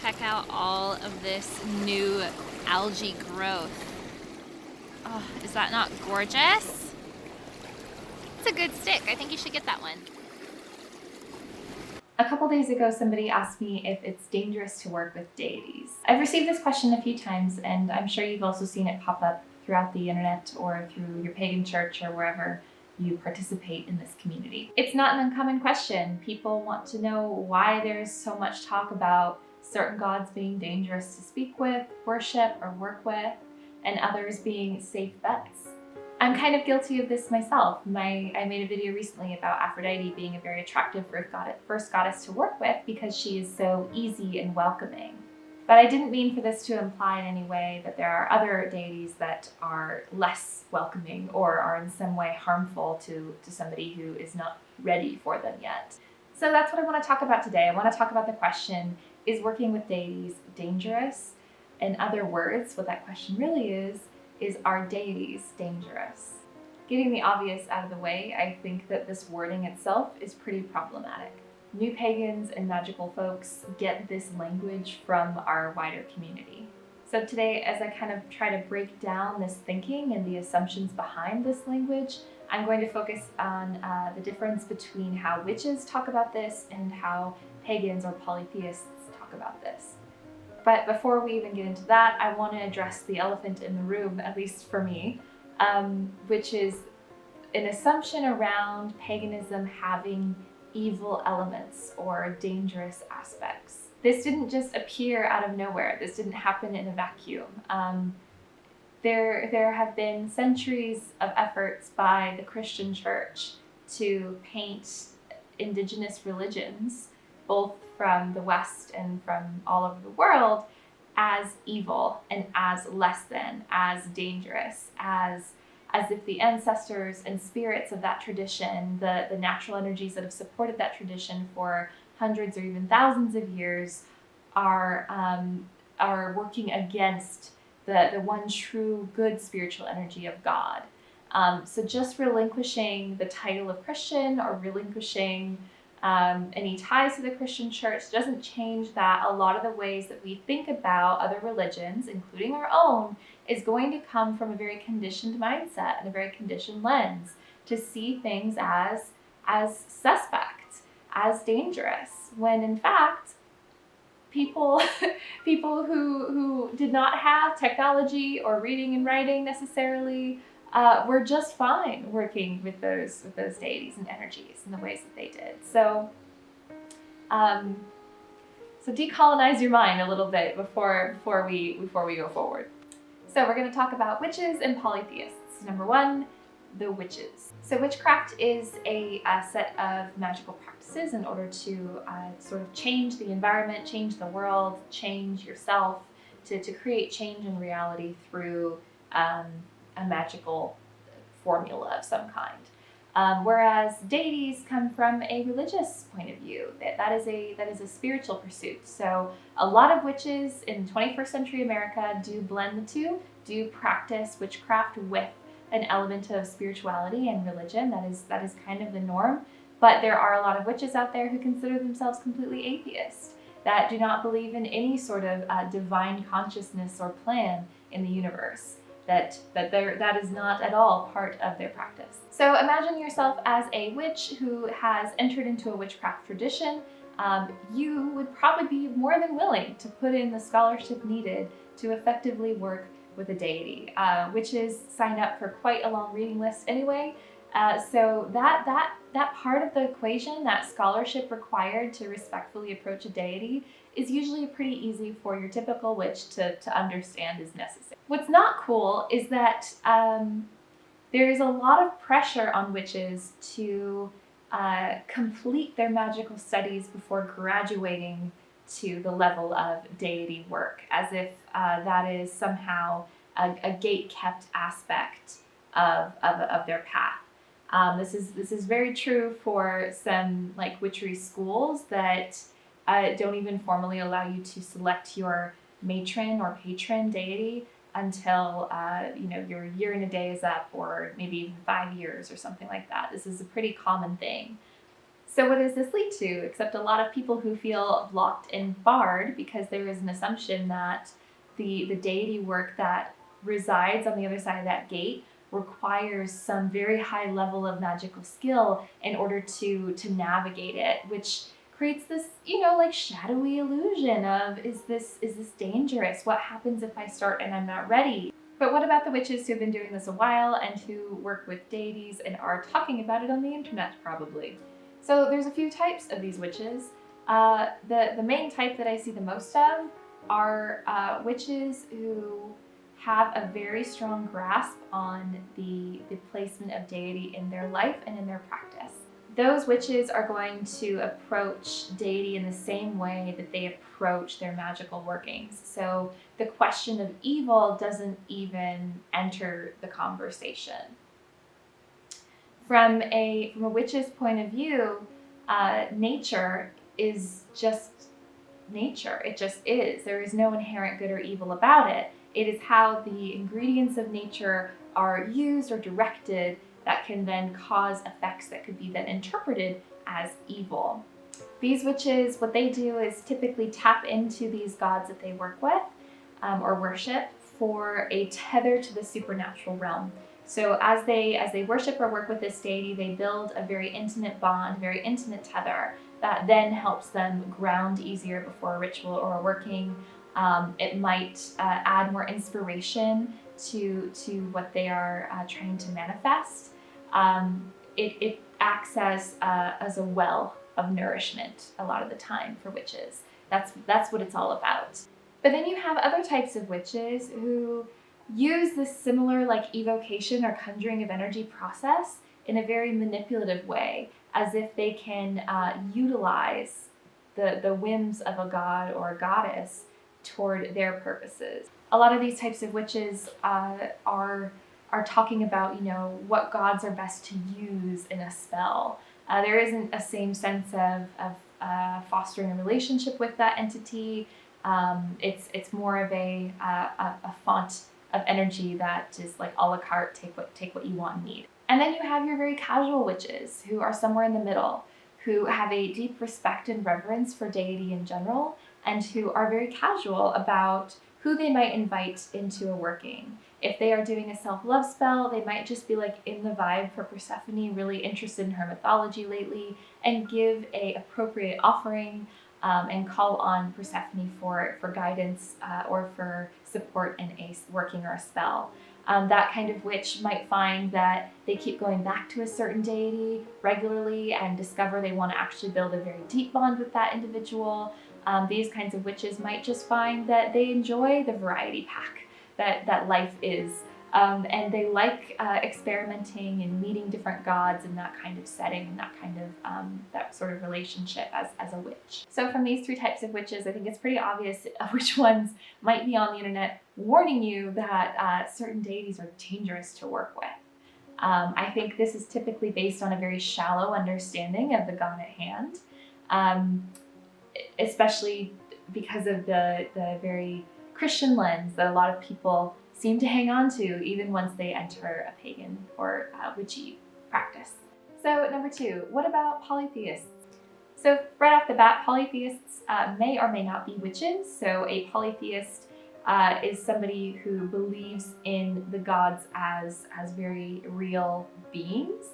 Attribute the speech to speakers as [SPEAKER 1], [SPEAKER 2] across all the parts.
[SPEAKER 1] check out all of this new algae growth. Oh, is that not gorgeous? It's a good stick. I think you should get that one.
[SPEAKER 2] A couple days ago, somebody asked me if it's dangerous to work with deities. I've received this question a few times, and I'm sure you've also seen it pop up throughout the internet or through your pagan church or wherever you participate in this community. It's not an uncommon question. People want to know why there's so much talk about certain gods being dangerous to speak with, worship, or work with, and others being safe bets. I'm kind of guilty of this myself. I made a video recently about Aphrodite being a very attractive first goddess to work with because she is so easy and welcoming. But I didn't mean for this to imply in any way that there are other deities that are less welcoming or are in some way harmful to somebody who is not ready for them yet. So that's what I want to talk about today. I want to talk about the question, is working with deities dangerous? In other words, what that question really is are deities dangerous? Getting the obvious out of the way, I think that this wording itself is pretty problematic. New pagans and magical folks get this language from our wider community. So today, as I kind of try to break down this thinking and the assumptions behind this language, I'm going to focus on the difference between how witches talk about this and how pagans or polytheists talk about this. But before we even get into that, I want to address the elephant in the room, at least for me, which is an assumption around paganism having evil elements or dangerous aspects. This didn't just appear out of nowhere. This didn't happen in a vacuum. There have been centuries of efforts by the Christian church to paint indigenous religions, both from the West and from all over the world, as evil and as less than, as dangerous, as if the ancestors and spirits of that tradition, the natural energies that have supported that tradition for hundreds or even thousands of years are working against the one true good spiritual energy of God. So just relinquishing the title of Christian or relinquishing any ties to the Christian church doesn't change that a lot of the ways that we think about other religions, including our own, is going to come from a very conditioned mindset and a very conditioned lens to see things as suspect, as dangerous, when in fact people who did not have technology or reading and writing necessarily were just fine working with those deities and energies in the ways that they did. So decolonize your mind a little bit before we go forward. So we're going to talk about witches and polytheists. Number one, the witches. So witchcraft is a set of magical practices in order to sort of change the environment, change the world, change yourself, to create change in reality through a magical formula of some kind. Whereas deities come from a religious point of view. That is a spiritual pursuit. So a lot of witches in 21st century America do blend the two, do practice witchcraft with an element of spirituality and religion. That is kind of the norm. But there are a lot of witches out there who consider themselves completely atheist, that do not believe in any sort of divine consciousness or plan in the universe. That is not at all part of their practice. So imagine yourself as a witch who has entered into a witchcraft tradition. You would probably be more than willing to put in the scholarship needed to effectively work with a deity. Witches sign up for quite a long reading list anyway. So that part of the equation, that scholarship required to respectfully approach a deity, is usually pretty easy for your typical witch to understand is necessary. What's not cool is that there is a lot of pressure on witches to complete their magical studies before graduating to the level of deity work, as if that is somehow a gate-kept aspect of their path. This is very true for some like witchery schools that don't even formally allow you to select your matron or patron deity until your year and a day is up, or maybe even 5 years or something like that. This is a pretty common thing. So what does this lead to? Except a lot of people who feel blocked and barred because there is an assumption that the deity work that resides on the other side of that gate requires some very high level of magical skill in order to navigate it, which creates this, like shadowy illusion of, is this dangerous? What happens if I start and I'm not ready? But what about the witches who have been doing this a while and who work with deities and are talking about it on the internet, probably? So there's a few types of these witches. The main type that I see the most of are witches who have a very strong grasp on the placement of deity in their life and in their practice. Those witches are going to approach deity in the same way that they approach their magical workings. So the question of evil doesn't even enter the conversation. From a witch's point of view, nature is just nature. It just is. There is no inherent good or evil about it. It is how the ingredients of nature are used or directed that can then cause effects that could be then interpreted as evil. These witches, what they do is typically tap into these gods that they work with or worship for a tether to the supernatural realm. So as they worship or work with this deity, they build a very intimate bond, very intimate tether that then helps them ground easier before a ritual or a working. It might add more inspiration to what they are trying to manifest. It acts as a well of nourishment a lot of the time for witches. That's what it's all about. But then you have other types of witches who use this similar like evocation or conjuring of energy process in a very manipulative way, as if they can utilize the whims of a god or a goddess toward their purposes. A lot of these types of witches are talking about, what gods are best to use in a spell. There isn't a same sense of fostering a relationship with that entity. It's more of a font of energy that is like a la carte, take what you want and need. And then you have your very casual witches who are somewhere in the middle, who have a deep respect and reverence for deity in general, and who are very casual about who they might invite into a working. If they are doing a self-love spell, they might just be like in the vibe for Persephone, really interested in her mythology lately, and give a appropriate offering and call on Persephone for guidance or for support in a working or a spell. That kind of witch might find that they keep going back to a certain deity regularly and discover they want to actually build a very deep bond with that individual. These kinds of witches might just find that they enjoy the variety pack that life is, and they like experimenting and meeting different gods in that kind of setting and that kind of that sort of relationship as a witch. So from these three types of witches, I think it's pretty obvious which ones might be on the internet warning you that certain deities are dangerous to work with. I think this is typically based on a very shallow understanding of the god at hand, especially because of the very Christian lens that a lot of people seem to hang on to even once they enter a pagan or witchy practice. So number 2, what about polytheists? So right off the bat, polytheists may or may not be witches. So a polytheist is somebody who believes in the gods as very real beings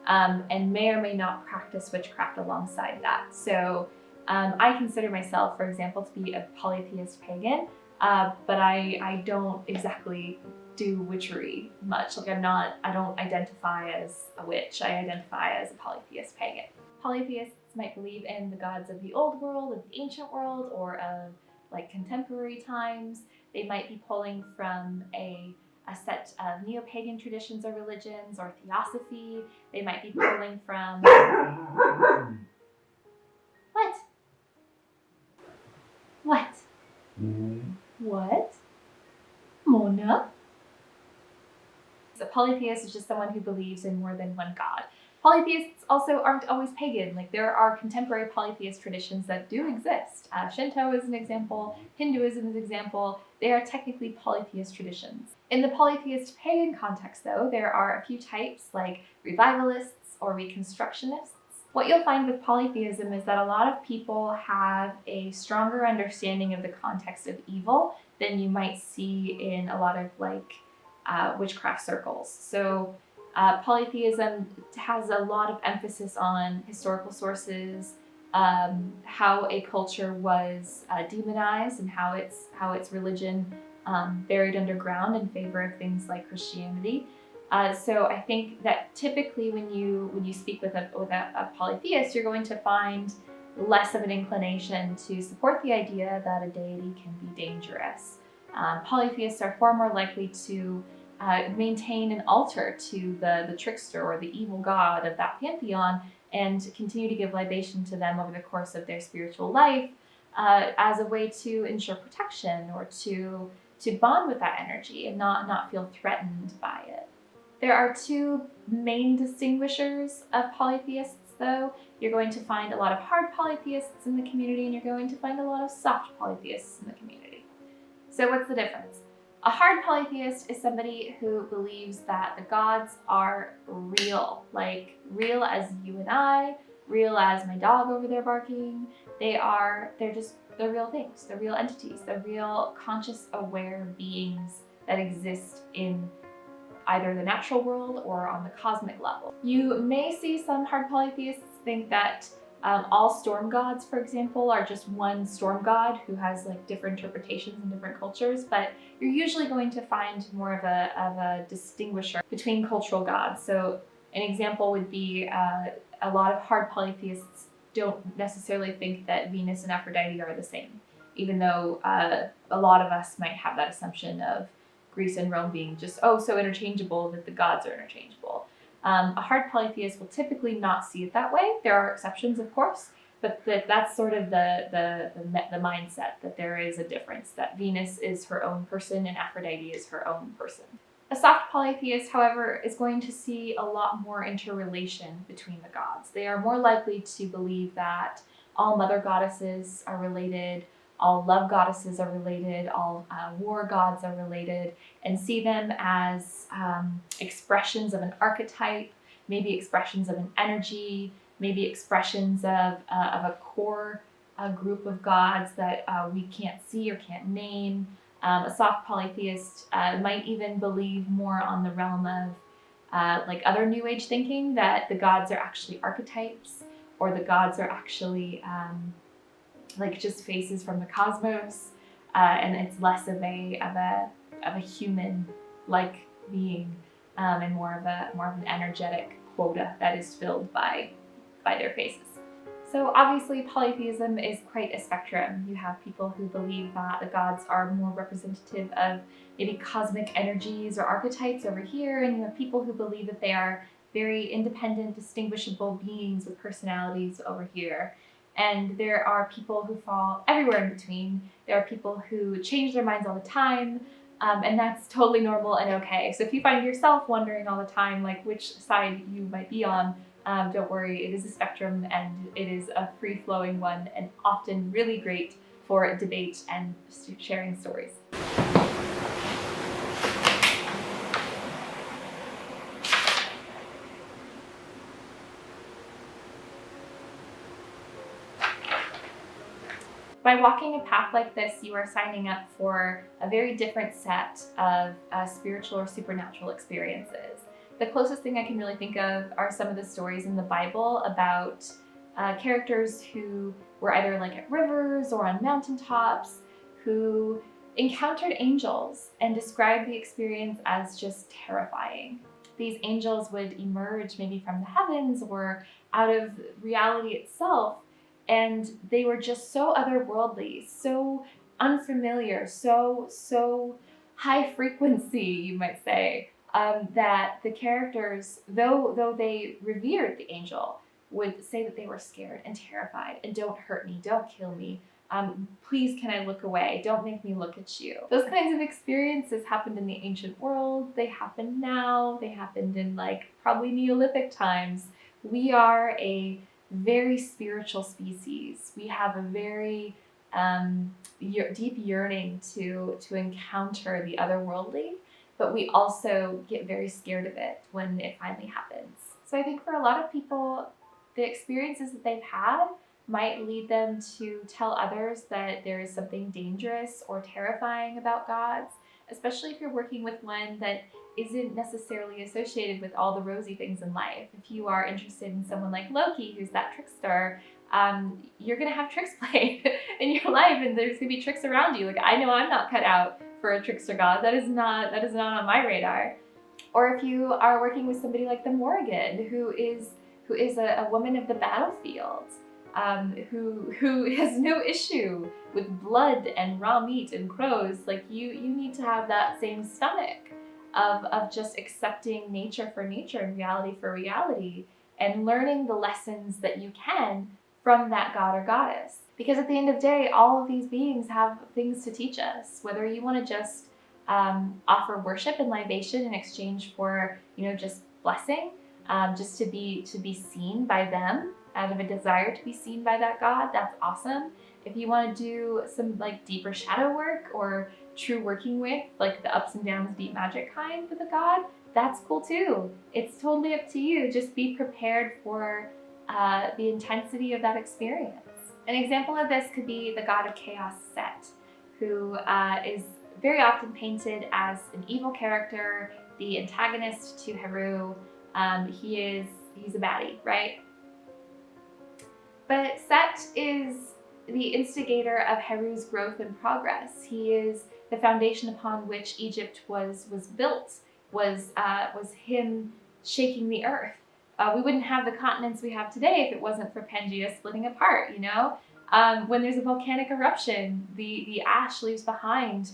[SPEAKER 2] and may or may not practice witchcraft alongside that. So I consider myself, for example, to be a polytheist pagan, but I don't exactly do witchery much. Like I don't identify as a witch. I identify as a polytheist pagan. Polytheists might believe in the gods of the old world, of the ancient world, or of like contemporary times. They might be pulling from a set of neo-pagan traditions or religions or theosophy. They might be pulling from... What? What? What? Mona? A polytheist is just someone who believes in more than one god. Polytheists also aren't always pagan. Like there are contemporary polytheist traditions that do exist. Shinto is an example, Hinduism is an example. They are technically polytheist traditions. In the polytheist pagan context though, there are a few types like revivalists or reconstructionists. What you'll find with polytheism is that a lot of people have a stronger understanding of the context of evil than you might see in a lot of witchcraft circles. So polytheism has a lot of emphasis on historical sources, how a culture was demonized, and how its religion buried underground in favor of things like Christianity. So I think that typically when you speak with a polytheist, you're going to find less of an inclination to support the idea that a deity can be dangerous. Polytheists are far more likely to maintain an altar to the trickster or the evil god of that pantheon and continue to give libation to them over the course of their spiritual life as a way to ensure protection or to bond with that energy and not feel threatened by it. There are two main distinguishers of polytheists, though. You're going to find a lot of hard polytheists in the community, and you're going to find a lot of soft polytheists in the community. So what's the difference? A hard polytheist is somebody who believes that the gods are real, like real as you and I, real as my dog over there barking. They're real things. They're real entities. They're real conscious, aware beings that exist in either the natural world or on the cosmic level. You may see some hard polytheists think that all storm gods, for example, are just one storm god who has different interpretations in different cultures, but you're usually going to find more of a distinguisher between cultural gods. So an example would be a lot of hard polytheists don't necessarily think that Venus and Aphrodite are the same, even though a lot of us might have that assumption of Greece and Rome being just so interchangeable that the gods are interchangeable. A hard polytheist will typically not see it that way. There are exceptions, of course, but that's sort of the mindset that there is a difference, that Venus is her own person and Aphrodite is her own person. A soft polytheist, however, is going to see a lot more interrelation between the gods. They are more likely to believe that all mother goddesses are related, all love goddesses are related, all war gods are related, and see them as expressions of an archetype, maybe expressions of an energy, maybe expressions of a core group of gods that we can't see or can't name. A soft polytheist might even believe more on the realm of other New Age thinking, that the gods are actually archetypes, or the gods are actually just faces from the cosmos, and it's less of a human being, and more of an energetic quota that is filled by their faces. So obviously polytheism is quite a spectrum. You have people who believe that the gods are more representative of maybe cosmic energies or archetypes over here, and you have people who believe that they are very independent, distinguishable beings with personalities over here. And there are people who fall everywhere in between. There are people who change their minds all the time, and that's totally normal and okay. So if you find yourself wondering all the time which side you might be on, don't worry, it is a spectrum and it is a free-flowing one, and often really great for debate and sharing stories. By walking a path like this, you are signing up for a very different set of spiritual or supernatural experiences. The closest thing I can really think of are some of the stories in the Bible about characters who were either at rivers or on mountaintops, who encountered angels and described the experience as just terrifying. These angels would emerge maybe from the heavens or out of reality itself, and they were just so otherworldly, so unfamiliar, so high frequency, you might say, that the characters, though they revered the angel, would say that they were scared and terrified, and don't hurt me, don't kill me, please can I look away, don't make me look at you. Those kinds of experiences happened in the ancient world, they happen now, they happened in probably Neolithic times. We are a very spiritual species. We have a very deep yearning to encounter the otherworldly, but we also get very scared of it when it finally happens. So I think for a lot of people, the experiences that they've had might lead them to tell others that there is something dangerous or terrifying about gods, especially if you're working with one that isn't necessarily associated with all the rosy things in life. If you are interested in someone like Loki, who's that trickster, you're gonna have tricks played in your life, and there's gonna be tricks around you. Like, I know I'm not cut out for a trickster god. That is not on my radar. Or if you are working with somebody like the Morrigan, who is a woman of the battlefield, who has no issue with blood and raw meat and crows. Like, you need to have that same stomach of just accepting nature for nature and reality for reality, and learning the lessons that you can from that god or goddess. Because at the end of the day, all of these beings have things to teach us. Whether you want to just offer worship and libation in exchange for, just blessing, just to be seen by them out of a desire to be seen by that god, that's awesome. If you want to do some like deeper shadow work or true working with like the ups and downs deep magic kind with a god, that's cool too. It's totally up to you. Just be prepared for the intensity of that experience. An example of this could be the god of chaos, Set, who is very often painted as an evil character, the antagonist to Heru. He's a baddie, right? But Set is the instigator of Heru's growth and progress. He is the foundation upon which Egypt was built, was him shaking the earth. We wouldn't have the continents we have today if it wasn't for Pangaea splitting apart, When there's a volcanic eruption, the ash leaves behind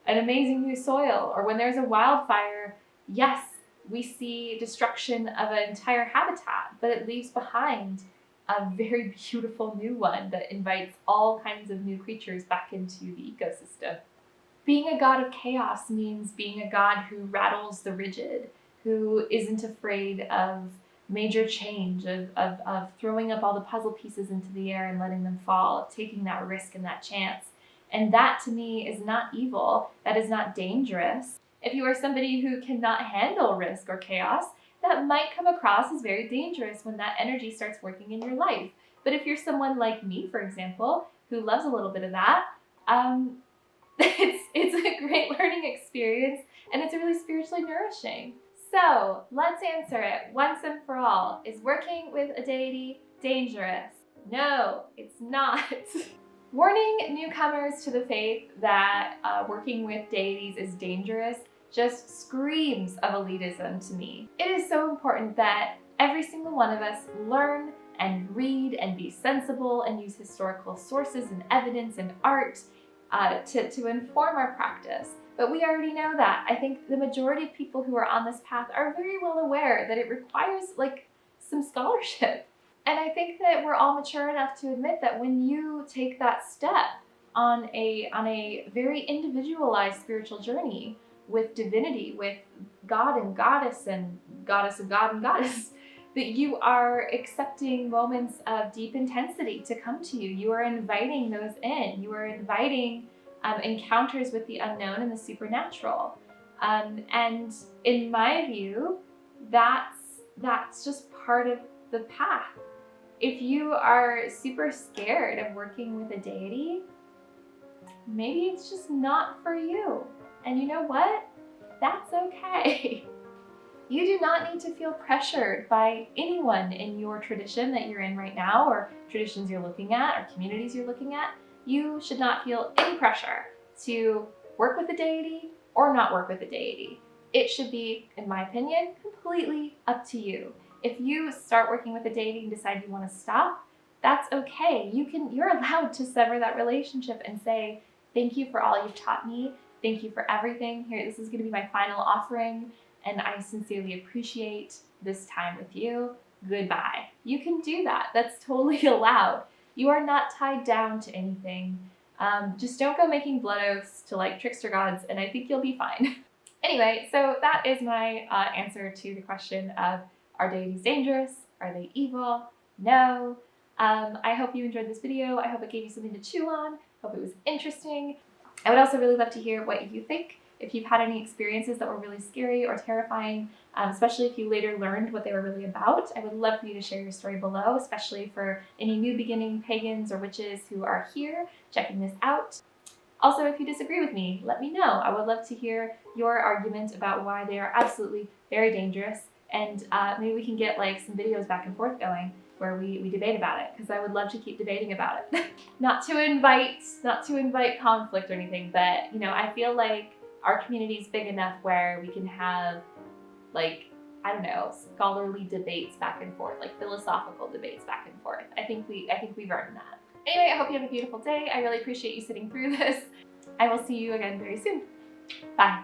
[SPEAKER 2] an amazing new soil. Or when there's a wildfire, yes, we see destruction of an entire habitat, but it leaves behind a very beautiful new one that invites all kinds of new creatures back into the ecosystem. Being a god of chaos means being a god who rattles the rigid, who isn't afraid of major change, of throwing up all the puzzle pieces into the air and letting them fall, of taking that risk and that chance. And that to me is not evil, that is not dangerous. If you are somebody who cannot handle risk or chaos, that might come across as very dangerous when that energy starts working in your life. But if you're someone like me, for example, who loves a little bit of that, it's a great learning experience, and it's really spiritually nourishing. So let's answer it once and for all. Is working with a deity dangerous? No, it's not. Warning newcomers to the faith that working with deities is dangerous just screams of elitism to me. It is so important that every single one of us learn and read and be sensible and use historical sources and evidence and art to inform our practice. But we already know that. I think the majority of people who are on this path are very well aware that it requires like some scholarship. And I think that we're all mature enough to admit that when you take that step on a very individualized spiritual journey with divinity, with God and goddess and goddess of God and goddess, that you are accepting moments of deep intensity to come to you. You are inviting those in. You are inviting encounters with the unknown and the supernatural. And in my view, that's just part of the path. If you are super scared of working with a deity, maybe it's just not for you. And you know what? That's okay. You do not need to feel pressured by anyone in your tradition that you're in right now, or traditions you're looking at, or communities you're looking at. You should not feel any pressure to work with a deity or not work with a deity. It should be, in my opinion, completely up to you. If you start working with a deity and decide you want to stop, that's okay. You're allowed to sever that relationship and say, thank you for all you've taught me. Thank you for everything. Here, this is going to be my final offering, and I sincerely appreciate this time with you. Goodbye. You can do that. That's totally allowed. You are not tied down to anything. Just don't go making blood oaths to like trickster gods, and I think you'll be fine. Anyway, so that is my answer to the question of, are deities dangerous? Are they evil? No. I hope you enjoyed this video. I hope it gave you something to chew on. Hope it was interesting. I would also really love to hear what you think. If you've had any experiences that were really scary or terrifying, especially if you later learned what they were really about, I would love for you to share your story below, especially for any new beginning pagans or witches who are here checking this out. Also, if you disagree with me, let me know. I would love to hear your argument about why they are absolutely very dangerous, and maybe we can get like some videos back and forth going where we debate about it, because I would love to keep debating about it. not to invite conflict or anything, but you know, I feel like our community is big enough where we can have, like, I don't know, scholarly debates back and forth, like philosophical debates back and forth. I think we've earned that. Anyway, I hope you have a beautiful day. I really appreciate you sitting through this. I will see you again very soon. Bye.